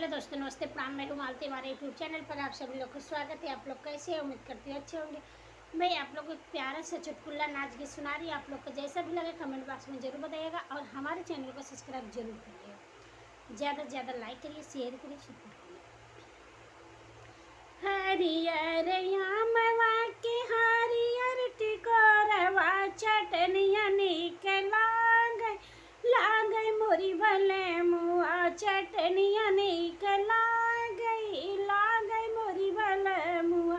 Hello दोस्तों, नमस्ते, प्रणाम। मैं हूँ मालती। हमारे यूट्यूब चैनल पर आप सभी लोग का स्वागत है। आप लोग कैसे हैं? उम्मीद करती हूँ अच्छे होंगे। मैं आप लोग को एक प्यारा सा चुटकुला नाच के सुना रही हूँ। आप लोग को जैसा भी लगे कमेंट बॉक्स में जरूर बताइएगा और हमारे चैनल को सब्सक्राइब जरूर करिएगा। ज़्यादा से ज़्यादा लाइक करिए, शेयर करिए, सपोर्ट करिए। हरियर यामवा के हरियर टिकोरवा चटनिया निक लागै मोरी भले मुआ चटनिया निक लागै मोरी भले मुआ।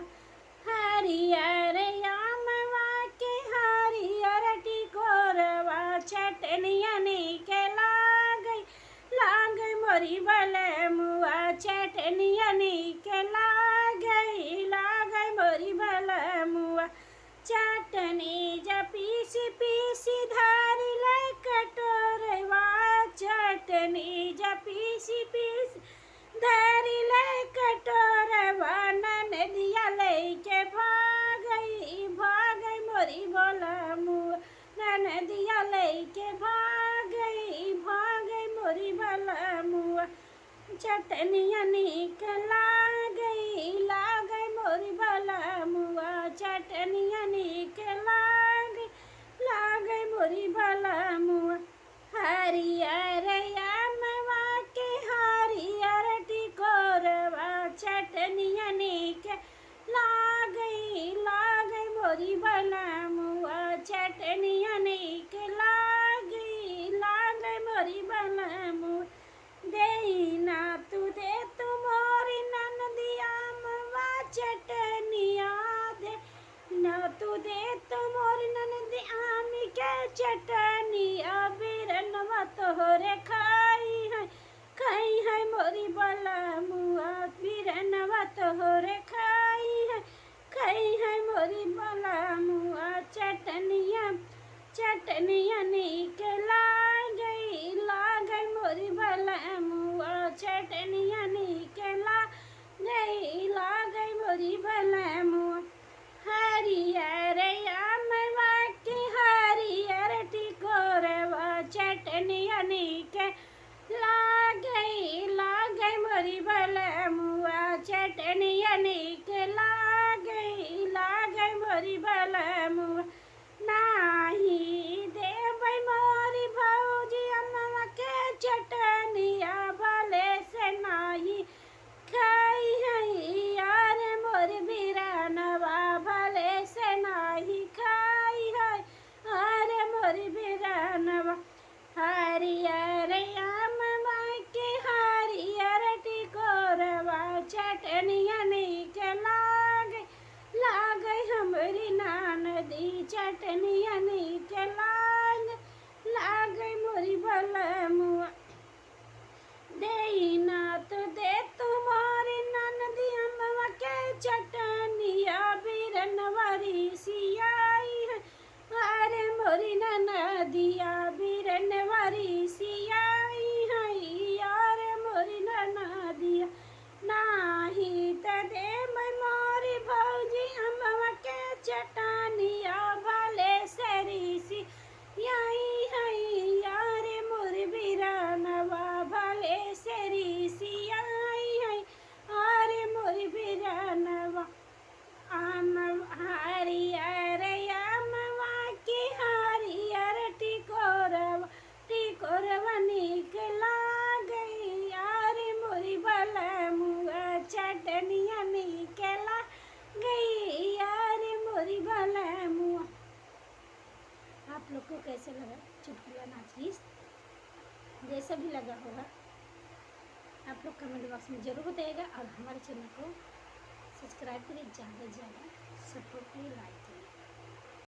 हरियर यामवा के हरियर टिकोरवा चटनिया निक लागै मोरी भले मुआ चटनिया निक लागै मोरी भले मुआ। चटनी जब पीसी पीसी धारी ले कटोरवा चटनी जब पीसी पीसी धारी ले कटोरवा ननदिया लेके भागै मोरी भले मुआ। ननदिया लेके भागै मोरी भले मुआ। चटनिया निक लागै मोरी भले मुआ। चटनिया निक लागै मोरी भले मुआ। हरियर यामवा के हरियर टिकोरवा चटनिया निक लागै मोरी भले मुआ। चटनिया निक लागै मोरी भले मुआ। देना तू दे तू मोरी ननदिया मवा चटनिया दे ना तू दे तू मोरी ननदी आमी के चटनिया बिरनवा तोहरे खाई है मोरी भले मुआ। बिरनवा तोहरे खाई है मोरी भले मुआ। चटनिया निक लागै मोरी भले मुआ। चटनिया निक लागै मोरी भले मुआ। हरियर यामवा के हरियर टिकोरवा चटनिया निक लागै मोरी भले मुआ। चटनिया निक लागै मोरी भले मुआ। नाही देबै मोरी भौजी अम्मा के चटनिया भले से नाही खाई यार मोरी बिरनवा भले से नाही खाई अरे मोरी बिरनवा। हरियर यामवा के हरियर टिकोरवा चटनिया निक लागै हमरी ननदी। चटनिया निक लागै मोरी भले मुआ। देना तो दे तू मोरी ननदी अम्मा के चटनिया बिरनवारी सियाई अरे मोरी ननदिया बिरनवारी सियाई अरे मोरी ननदिया। नाही त दे मोरी भौजी अम्मा के चटनिया भले सरीसी अरे मोरी बिरनवा भले सरीसी अरे मोरी बिरनवा। हरियर यामवा के हरियर टिकोरवा निक लागै अरे मोरी भले मुआ। चटनिया निक लागै अरे मोरी भले मुआ। आप लोग को कैसे लगा चुटकुला नाच? जैसा भी लगा होगा आप लोग कमेंट बॉक्स में ज़रूर बताइएगा और हमारे चैनल को सब्सक्राइब करिए, ज़्यादा से ज़्यादा सपोर्ट करिए, लाइक